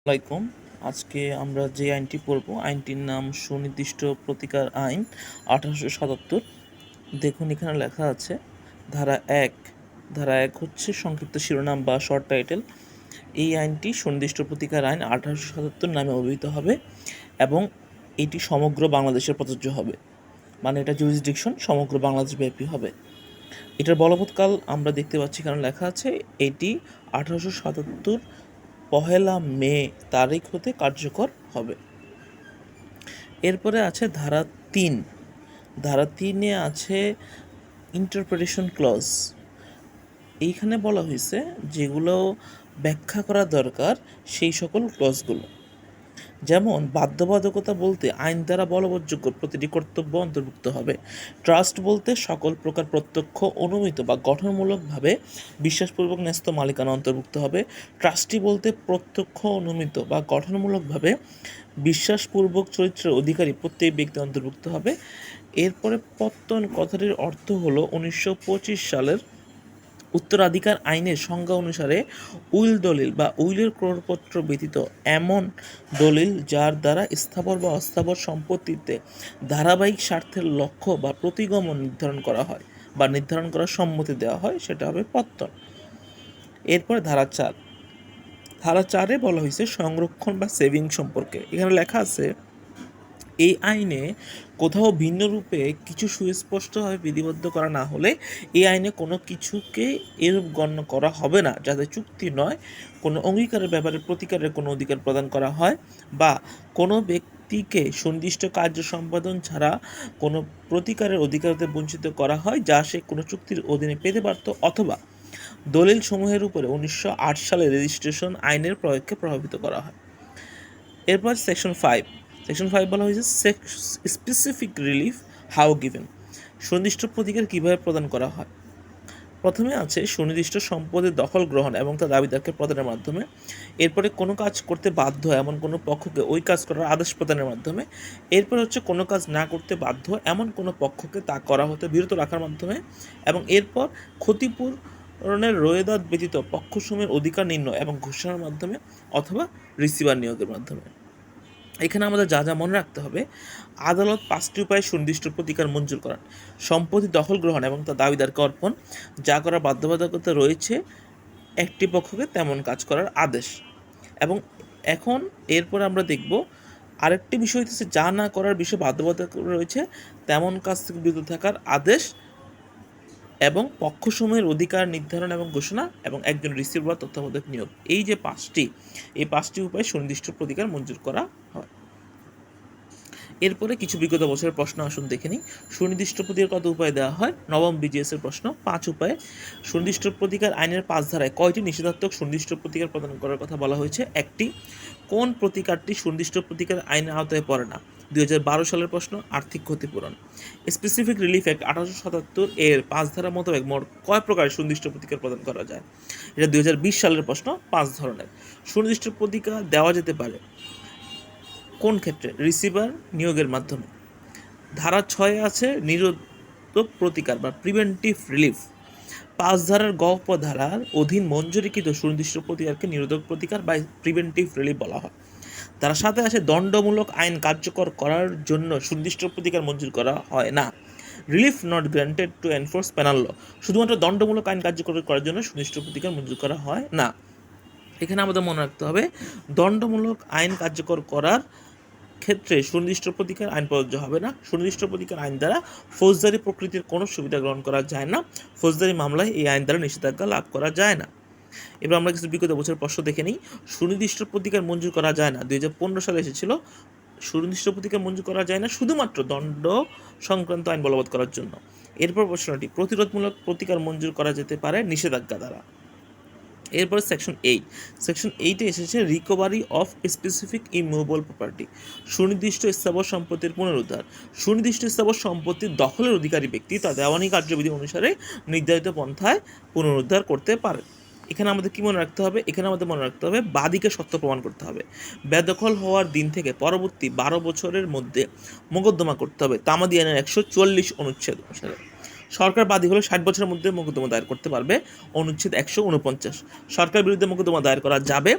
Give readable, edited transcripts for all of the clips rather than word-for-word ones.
আসসালামাইকুম। আজকে আমরা যে আইনটি পড়ব আইনটির নাম সুনির্দিষ্ট প্রতিকার আইন 1877। দেখুন এখানে লেখা আছে ধারা 1। ধারা 1 হচ্ছে সংক্ষিপ্ত শিরোনাম বা শর্ট টাইটেল। এই আইনটি সুনির্দিষ্ট প্রতিকার আইন 1877 নামে অভিহিত হবে এবং এটি সমগ্র বাংলাদেশের প্রযোজ্য হবে, মানে এটা জুরিসডিকশন সমগ্র বাংলাদেশ ব্যাপী হবে। এটার বলবৎকাল আমরা দেখতে পাচ্ছি এখানে লেখা আছে এটি 1877 পহেলা মে তারিখ হতে কার্যকর হবে। এরপরে আছে ধারা 3। ধারা 3-এ আছে ইন্টারপ্রিটেশন ক্লজ। এইখানে বলা হয়েছে যেগুলো ব্যাখ্যা করা দরকার সেই সকল ক্লজগুলো, যেমন বাধ্যবাধকতা বলতে আইন দ্বারা বলবৎযোগ্য প্রতিটি কর্তব্য অন্তর্ভুক্ত হবে। ট্রাস্ট বলতে সকল প্রকার প্রত্যক্ষ অনুমিত বা গঠনমূলকভাবে বিশ্বাসপূর্বক ন্যস্ত মালিকানা অন্তর্ভুক্ত হবে। ট্রাস্টি বলতে প্রত্যক্ষ অনুমিত বা গঠনমূলকভাবে বিশ্বাসপূর্বক চরিত্রের অধিকারী প্রত্যেক ব্যক্তি অন্তর্ভুক্ত হবে। এরপরে পত্তন কথাটির অর্থ হলো 1925 সালের উত্তরাধিকার আইনের সংজ্ঞা অনুসারে উইল দলিল বা উইলের ক্রয়পত্র ব্যতীত এমন দলিল যার দ্বারা স্থাবর বা অস্থাবর সম্পত্তিতে ধারাবাহিক স্বার্থের লক্ষ্য বা প্রতিগমন নির্ধারণ করা হয় বা নির্ধারণ করার সম্মতি দেওয়া হয়, সেটা হবে পত্তন। এরপর ধারা 4। ধারা 4-এ বলা হয়েছে সংরক্ষণ বা সেভিং সম্পর্কে। এখানে লেখা আছে এই আইনে কোথাও ভিন্ন রূপে কিছু সুস্পষ্টভাবে বিধিবদ্ধ করা না হলে এই আইনে কোনো কিছুকে এরূপ গণ্য করা হবে না যাতে চুক্তি নয় কোনো অঙ্গীকারের ব্যাপারে প্রতিকারের কোনো অধিকার প্রদান করা হয় বা কোনো ব্যক্তিকে সুনির্দিষ্ট কার্য সম্পাদন ছাড়া কোনো প্রতিকারের অধিকার হতে বঞ্চিত করা হয় যা সে কোনো চুক্তির অধীনে পেতে পারত, অথবা দলিল সমূহের উপরে 1908 সালের রেজিস্ট্রেশন আইনের প্রয়োগকে প্রভাবিত করা হয়। এরপর সেকশন 5। সেকশন 5 বলা হয়েছে স্পেসিফিক রিলিফ হাউ গিভেন। সুনির্দিষ্ট প্রতিকার কীভাবে প্রদান করা হয়। প্রথমে আছে সুনির্দিষ্ট সম্পদের দখল গ্রহণ এবং তার দাবিদারকে প্রদানের মাধ্যমে। এরপরে কোনো কাজ করতে বাধ্য এমন কোনো পক্ষকে ওই কাজ করার আদেশ প্রদানের মাধ্যমে। এরপর হচ্ছে কোনো কাজ না করতে বাধ্য এমন কোনো পক্ষকে তা করা হতে বিরত রাখার মাধ্যমে। এবং এরপর ক্ষতিপূরণের রোয়েদাদ ব্যতীত পক্ষসমূহের অধিকার নির্ণয় এবং ঘোষণার মাধ্যমে অথবা রিসিভার নিয়োগের মাধ্যমে। এখানে আমাদের যা যা মনে রাখতে হবে, আদালত 5টি উপায়ে সুনির্দিষ্ট প্রতিকার মঞ্জুর করান। সম্পত্তি দখল গ্রহণ এবং তার দাবিদারকে অর্পণ, যা করার বাধ্যবাধকতা রয়েছে একটি পক্ষকে তেমন কাজ করার আদেশ। এবং এখন এরপর আমরা দেখব আরেকটি বিষয় হচ্ছে যা না করার বিষয়ে বাধ্যবাধকতা রয়েছে তেমন কাজ থেকে বিরত থাকার আদেশ এবং পক্ষসমূহের অধিকার নির্ধারণ এবং ঘোষণা এবং একজন রিসিভার বা তত্ত্বাবধায়ক নিয়োগ। এই যে এই পাঁচটি উপায়ে সুনির্দিষ্ট প্রতিকার মঞ্জুর করা হয়। এরপরে কিছু বিগত বছরের প্রশ্ন আসুন দেখে নিই। সুনির্দিষ্ট প্রতিকার কত উপায়ে দেওয়া হয়? নবম বিজিএস এর প্রশ্ন 5 উপায়ে। সুনির্দিষ্ট প্রতিকার আইনের 5 ধারায় কয়টি নিষেধাত্মক সুনির্দিষ্ট প্রতিকার প্রদান করার কথা বলা হয়েছে? একটি। কোন প্রতিকারটি সুনির্দিষ্ট প্রতিকার আইনের আওতায় পড়ে না? 2012 সালের প্রশ্ন। আর্থিক ক্ষতিপূরণ। স্পেসিফিক রিলিফ অ্যাক্ট 1877 এর 5 ধারা মোতাবেক মোট কয় প্রকারের সুনির্দিষ্ট প্রতিকার প্রদান করা যায়? এটা 2020 সালের প্রশ্ন। 5 ধরনের সুনির্দিষ্ট প্রতিকার দেওয়া যেতে পারে। কোন ক্ষেত্রে? রিসিভার নিয়োগের মাধ্যমে। ধারা 6-এ আছে নিরোধক প্রতিকার বা প্রিভেন্টিভ রিলিফ। 5 ধারার গ ধারার অধীন মঞ্জুরিকৃত সুনির্দিষ্ট প্রতিকারকে নিরোধক প্রতিকার বা প্রিভেন্টিভ রিলিফ বলা হয়। ধারা 7-এ আছে দণ্ডমূলক আইন কার্যকর করার জন্য সুনির্দিষ্ট প্রতিকার মঞ্জুর করা হয় না। Relief not granted to enforce penal law. শুধুমাত্র দণ্ডমূলক আইন কার্যকর করার জন্য সুনির্দিষ্ট প্রতিকার মঞ্জুর করা হয় না। এখানে আমাদের মনে রাখতে হবে দণ্ডমূলক আইন কার্যকর করার ক্ষেত্রে সুনির্দিষ্ট প্রতিকার আইন প্রযোজ্য হবে না। সুনির্দিষ্ট প্রতিকার আইন দ্বারা ফৌজদারি প্রকৃতির কোনো সুবিধা গ্রহণ করা যায় না। ফৌজদারি মামলায় এই আইন দ্বারা নিষেধাজ্ঞা লাভ করা যায় না। এবার আমরা কিছু বিগত বছরের প্রশ্ন দেখে নিই। সুনির্দিষ্ট প্রতিকার মঞ্জুর করা যায় না 2015 সালে এসেছিল। সুনির্দিষ্ট প্রতিকার মঞ্জুর করা যায় না শুধুমাত্র দণ্ড সংক্রান্ত আইন বলবৎ করার জন্য। এরপর প্রশ্নটি প্রতিরোধমূলক প্রতিকার মঞ্জুর করা যেতে পারে নিষেধাজ্ঞা দ্বারা। এরপরে সেকশন 8। সেকশন 8-এ এসেছে recovery of specific immovable property. সুনির্দিষ্ট স্থাবর সম্পত্তির পুনরুদ্ধার। সুনির্দিষ্ট স্থাবর সম্পত্তির দখলের অধিকারী ব্যক্তি তা দেওয়ানি কার্যবিধি অনুসারে নির্ধারিত পন্থায় পুনরুদ্ধার করতে পারে। এখানে আমাদের কি মনে রাখতে হবে? এখানে আমাদের মনে রাখতে হবে বাদীকে সত্য প্রমাণ করতে হবে। বেদখল হওয়ার দিন থেকে পরবর্তী 12 বছরের মধ্যে মোকদ্দমা করতে হবে তামাদি আইনের 144 অনুচ্ছেদ অনুসারে। সরকার বাদী হলে 60 বছরের মধ্যে মোকদ্দমা দায়ের করতে পারবে। অনুচ্ছেদ 149, সরকার বিরুদ্ধে মোকদ্দমা দায়ের করা যাবে।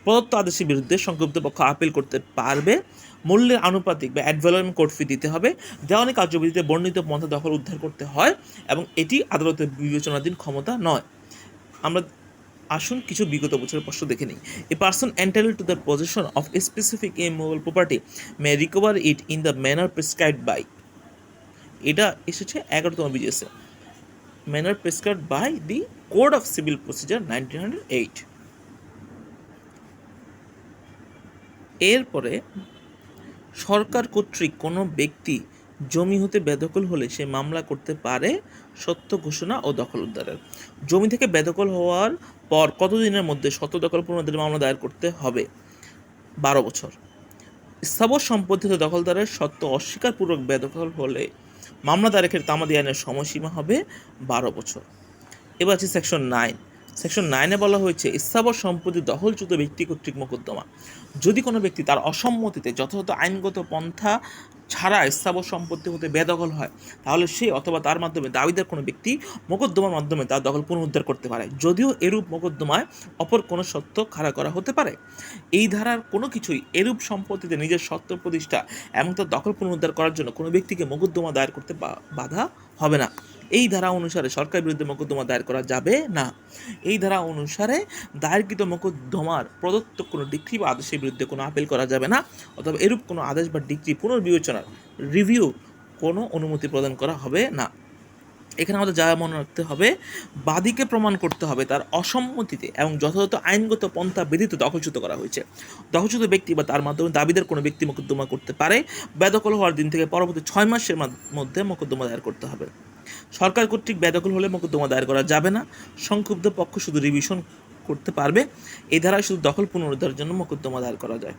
প্রদত্ত আদেশের বিরুদ্ধে সংক্ষুব্ধ পক্ষ আপিল করতে পারবে। মূল্যের আনুপাতিক বা অ্যাডভালুয়েশন কোর্ট ফি দিতে হবে। দেওয়ানি কার্যবিধিতে বর্ণিত পন্থা দখল উদ্ধার করতে হয় এবং এটি আদালতের বিবেচনাধীন ক্ষমতা নয়। আমরা আসুন কিছু বিগত বছরের প্রশ্ন দেখে নিই। A person entitled to the possession of a specific immovable property may recover it in the manner prescribed by, এটা এসেছে 11তম বিজিএসে, manner prescribed by the Code of Civil Procedure 1908। এরপরে সরকার কর্তৃক কোনো ব্যক্তি জমি হতে বেদখল হলে সে মামলা করতে পারে সত্য ঘোষণা ও দখল উদ্ধারের। জমি থেকে বেদখল হওয়ার পর কতদিনের মধ্যে সত্য দখল পুনরুদ্ধারের মামলা দায়ের করতে হবে? 12 বছর। স্থাবর সম্পত্তি হতে দখলদারের সত্য অস্বীকারপূর্বক বেদখল হলে মামলা দায়েরের ক্ষেত্রে তামাদি আইনের সময়সীমা হবে 12 বছর। এবার আছে সেকশন 9। সেকশন 9-এ বলা হয়েছে স্থাবর সম্পত্তি দখলচ্যুত ব্যক্তি কর্তৃক মোকদ্দমা। যদি কোনো ব্যক্তি তার অসম্মতিতে যথাযথ আইনগত পন্থা ছাড়া স্থাবর সম্পত্তি হতে বেদখল হয়, তাহলে সে অথবা তার মাধ্যমে দাবিদার কোনো ব্যক্তি মোকদ্দমার মাধ্যমে তার দখল পুনরুদ্ধার করতে পারে, যদিও এরূপ মোকদ্দমায় অপর কোনো সত্য খাড়া করা হতে পারে। এই ধারার কোনো কিছুই এরূপ সম্পত্তিতে নিজের সত্য প্রতিষ্ঠা এবং তার দখল পুনরুদ্ধার করার জন্য কোনো ব্যক্তিকে মোকদ্দমা দায়ের করতে বাধা হবে না। এই ধারা অনুসারে সরকারের বিরুদ্ধে মোকদ্দমা দায়ের করা যাবে না। এই ধারা অনুসারে দায়েরকৃত মোকদ্দমার প্রদত্ত কোনো ডিক্রি বা আদেশের বিরুদ্ধে কোনো আপিল করা যাবে না, অথবা এরূপ কোনো আদেশ বা ডিক্রি পুনর্বিবেচনার রিভিউ কোনো অনুমতি প্রদান করা হবে না। এখানে আমাদের যা মনে রাখতে হবে, বাদীকে প্রমাণ করতে হবে তার অসম্মতিতে এবং যথাযথ আইনগত পন্থা ব্যতীত দখলচ্যুত করা হয়েছে। দখলচ্যুত ব্যক্তি বা তার মাধ্যমে দাবিদার কোনো ব্যক্তি মোকদ্দমা করতে পারে। বেদখল হওয়ার দিন থেকে পরবর্তী 6 মাসের মধ্যে মোকদ্দমা দায়ের করতে হবে। সরকার কর্তৃক বেদখল হলে মোকদ্দমা দায়ের করা যাবে না। সংক্ষুব্ধ পক্ষ শুধু রিভিশন করতে পারবে। এই ধারায় শুধু দখল পুনরুদ্ধারের জন্য মোকদ্দমা দায়ের করা যায়।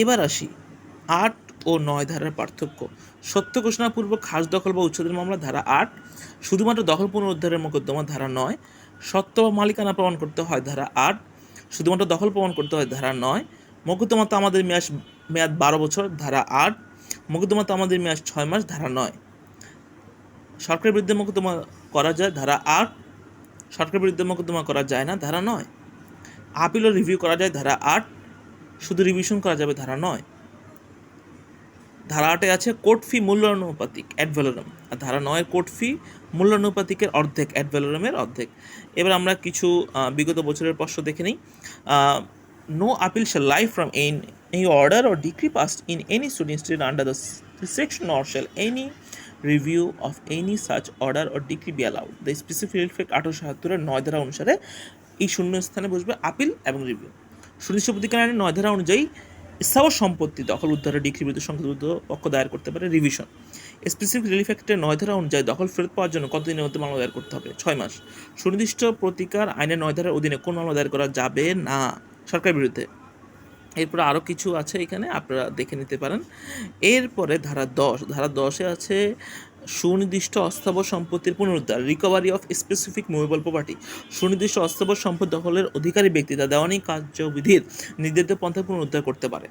এবার আসি 8 ও 9 ধারার পার্থক্য। সত্য ঘোষণাপূর্বক খাস দখল বা উচ্ছেদের মামলা ধারা 8, শুধুমাত্র দখল পুনরুদ্ধারের মোকদ্দমা ধারা 9। সত্য বা মালিকানা প্রমাণ করতে হয় ধারা 8, শুধুমাত্র দখল প্রমাণ করতে হয় ধারা 9। মোকদ্দমা আমাদের মেয়াদ 12 বছর ধারা 8। মোকদ্দমা আমাদের মেয়াদ 6 মাস ধারা 9। সরকারের বিরুদ্ধে মোকদ্দমা করা যায় ধারা 8, সরকারের বিরুদ্ধে মোকদ্দমা করা যায় না ধারা 9। আপিল ও রিভিউ করা যায় ধারা 8, শুধু রিভিশন করা যাবে ধারা 9। ধারা 8-এ আছে কোর্ট ফি মূল্যানুপাতিক অ্যাড ভ্যালোরাম, আর ধারা 9-এ কোর্ট ফি মূল্যানুপাতিকের অর্ধেক, অ্যাড ভ্যালোরামের অর্ধেক। এবার আমরা কিছু বিগত বছরের প্রশ্ন দেখে নিই। No appeal shall lie from any order or decree passed in any suit instituted under the section, nor shall any review of any such order or decree be allowed. The specific effect 1877-এর 9 ধারা অনুসারে এই শূন্য স্থানে বসবে appeal এবং review. সুনির্দিষ্ট প্রতিকার আইনের 9 ধারা অনুযায়ী স্থাবর সম্পত্তি দখল উদ্ধারের ডিক্রি বিরুদ্ধে সংক্ষুব্ধ পক্ষ দায়ের করতে পারে রিভিশন। স্পেসিফিক রিলিফ অ্যাক্টের 9 ধারা অনুযায়ী দখল ফেরত পাওয়ার জন্য কতদিনের মধ্যে মামলা দায়ের করতে হবে? 6 মাস। সুনির্দিষ্ট প্রতিকার আইনের 9 ধারার অধীনে কোন মামলা দায়ের করা যাবে না? সরকারের বিরুদ্ধে। এরপরে আরও কিছু আছে, এখানে আপনারা দেখে নিতে পারেন। এরপরে ধারা 10, ধারা 10-এ আছে সুনির্দিষ্ট অস্থাবর সম্পত্তির পুনরুদ্ধার, recovery of specific movable property. সুনির্দিষ্ট অস্থাবর সম্পদ দখলের অধিকারী ব্যক্তি তা দেওয়ানি কার্যবিধির নির্ধারিত পন্থায় পুনরুদ্ধার করতে পারে।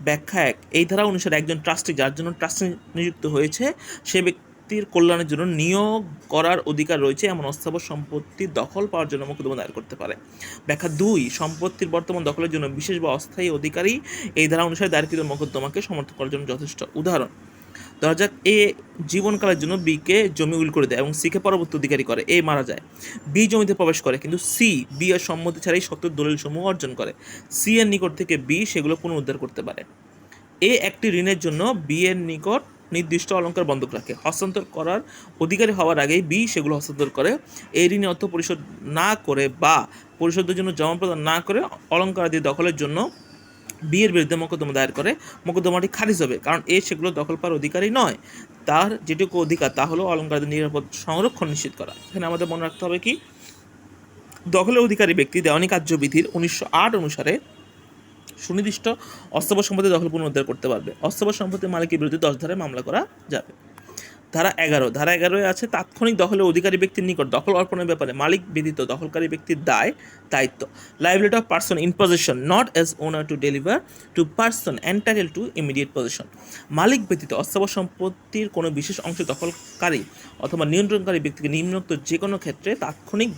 ব্যাখ্যা 1, এই ধারা অনুসারে একজন ট্রাস্টি যার জন্য ট্রাস্টি নিযুক্ত হয়েছে সে ব্যক্তির কল্যাণের জন্য নিয়োগ করার অধিকার রয়েছে এমন অস্থাবর সম্পত্তি দখল পাওয়ার জন্য মোকদ্দমা দায়ের করতে পারে। ব্যাখ্যা 2, সম্পত্তির বর্তমান দখলের জন্য বিশেষ বা অস্থায়ী অধিকারী এই ধারা অনুসারে দায়েরকৃত মোকদ্দমাকে সমর্থন করার জন্য যথেষ্ট। উদাহরণ, ধরা যাক এ জীবনকালের জন্য বিকে জমি উইল করে দেয় এবং সিকে পরবর্তী অধিকারী করে। এ মারা যায়, বি জমিতে প্রবেশ করে, কিন্তু সি বি এর সম্মতি ছাড়াই সত্ত্বের দলিল সমূহ অর্জন করে। সি এর নিকট থেকে বি সেগুলো পুনরুদ্ধার করতে পারে। এ একটি ঋণের জন্য বি এর নিকট নির্দিষ্ট অলঙ্কার বন্ধক রাখে, হস্তান্তর করার অধিকারী হওয়ার আগেই বি সেগুলো হস্তান্তর করে। এই ঋণে অর্থ পরিশোধ না করে বা পরিশোধের জন্য জমা প্রদান না করে অলঙ্কার দিয়ে দখলের জন্য বিয়ের বিরুদ্ধে মোকদ্দমা দায়ের করে। মোকদ্দমাটি খারিজ হবে, কারণ এ সেগুলো দখল পাওয়ার অধিকারী নয়। তার যেটুকু অধিকার তা হলো অলঙ্কারদের নিরাপদ সংরক্ষণ নিশ্চিত করা। এখানে আমাদের মনে রাখতে হবে কি, দখলের অধিকারী ব্যক্তি দেওয়ানি কার্যবিধির 1908 অনুসারে সুনির্দিষ্ট অস্থাবর সম্পত্তি দখল পুনরুদ্ধার করতে পারবে। অস্থাবর সম্পত্তির মালিকের বিরুদ্ধে 10 ধারায় মামলা করা যাবে। ধারা 11 আছে তাৎক্ষণিক দখলের অধিকারী ব্যক্তির নিকট দখল অর্পণের ব্যাপারে মালিক ব্যতীত দখলকারী ব্যক্তির দায়িত্ব। Liability of person in possession not as owner to deliver to person entitle to immediate possession. মালিক ব্যতীত অস্থাবর সম্পত্তির কোনো বিশেষ অংশ দখলকারী অথবা নিয়ন্ত্রণকারী ব্যক্তিকে নিম্নোক্ত যে কোনো ক্ষেত্রে তাৎক্ষণিক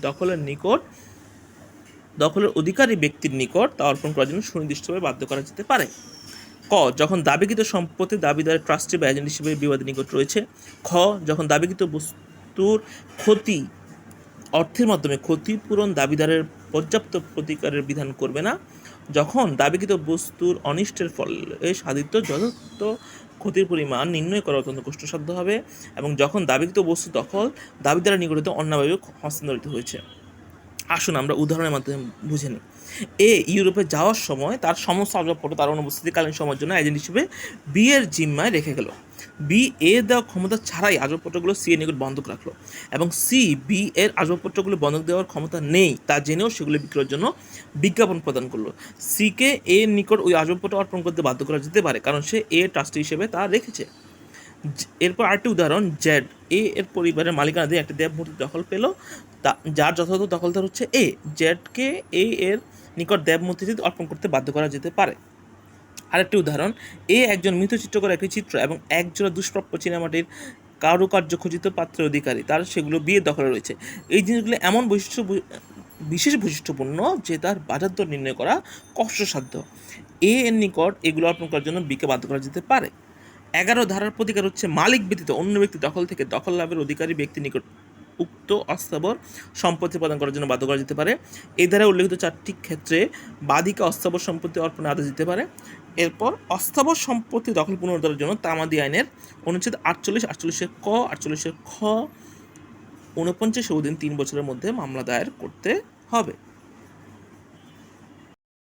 দখলের অধিকারী ব্যক্তির নিকট তা অর্পণ করার জন্য সুনির্দিষ্টভাবে বাধ্য করা যেতে পারে। ক, যখন দাবিকৃত সম্পত্তি দাবিদারের ট্রাস্টি বা এজেন্ট হিসেবে বিবাদের নিকট রয়েছে। খ, যখন দাবিকৃত বস্তুর অর্থের মাধ্যমে ক্ষতিপূরণ দাবিদারের পর্যাপ্ত প্রতিকারের বিধান করবে না। যখন দাবিকৃত বস্তুর অনিষ্টের ফলে সাধিত যথার্থ ক্ষতির পরিমাণ নির্ণয় করা অত্যন্ত কষ্টসাধ্য হবে, এবং যখন দাবিকৃত বস্তু দখল দাবিদারের নিকট অন্যায়ভাবে হস্তান্তরিত হয়েছে। আসুন আমরা উদাহরণের মাধ্যমে বুঝে নিই। এ ইউরোপে যাওয়ার সময় তার সমস্ত আসবাবপত্র তার অনুপস্থিতিকালীন সময়ের জন্য এজেন্ট হিসেবে বি এর জিম্মায় রেখে গেল। বি এ দেওয়া ক্ষমতা ছাড়াই আসবাবপত্রগুলো সি এর নিকট বন্ধক রাখলো, এবং সি বি এর আসবাবপত্রগুলো বন্ধক দেওয়ার ক্ষমতা নেই তা জেনেও সেগুলো বিক্রয়ের জন্য বিজ্ঞাপন প্রদান করলো। সিকে এ এর নিকট ওই আসবাবপত্র অর্পণ করতে বাধ্য করা যেতে পারে, কারণ সে এ ট্রাস্টি হিসেবে তা রেখেছে। এরপর আরেকটি উদাহরণ, জেড এ এর পরিবারের মালিকানাধীন একটি দেবমূর্তি দখল পেল, যার যথাযথ দখলদার হচ্ছে এ। জেডকে এ এর নিকট দেবমূর্তিটি অর্পণ করতে বাধ্য করা যেতে পারে। আরেকটি উদাহরণ, এ একজন মৃত চিত্রকর একটি চিত্র এবং একজোড়া দুষ্প্রাপ্য চীনামাটির কারুকার্য খচিত পাত্রের অধিকারী, তার সেগুলো বিয়ের দখলে রয়েছে। এই জিনিসগুলো এমন বিশেষ বৈশিষ্ট্যপূর্ণ যে তার বাজার দর নির্ণয় করা কষ্টসাধ্য। এ এর নিকট এগুলো অর্পণ করার জন্য বিকে বাধ্য করা যেতে পারে। 11 ধারার প্রতিকার হচ্ছে মালিক ব্যতীত অন্য ব্যক্তি দখল থেকে দখল লাভের অধিকারী ব্যক্তির নিকট উক্ত অস্থাবর সম্পত্তি প্রদান করার জন্য বাধ্য করা যেতে পারে। এই ধারায় উল্লেখিত 4টি ক্ষেত্রে বাদীকে অস্থাবর সম্পত্তি অর্পণে আদেশ দিতে পারে। এরপর অস্থাবর সম্পত্তি দখল পুনরুদ্ধারের জন্য তামাদি আইনের অনুচ্ছেদ 48, 48 ক, 48 খ, 49 অধীন 3 বছরের মধ্যে মামলা দায়ের করতে হবে।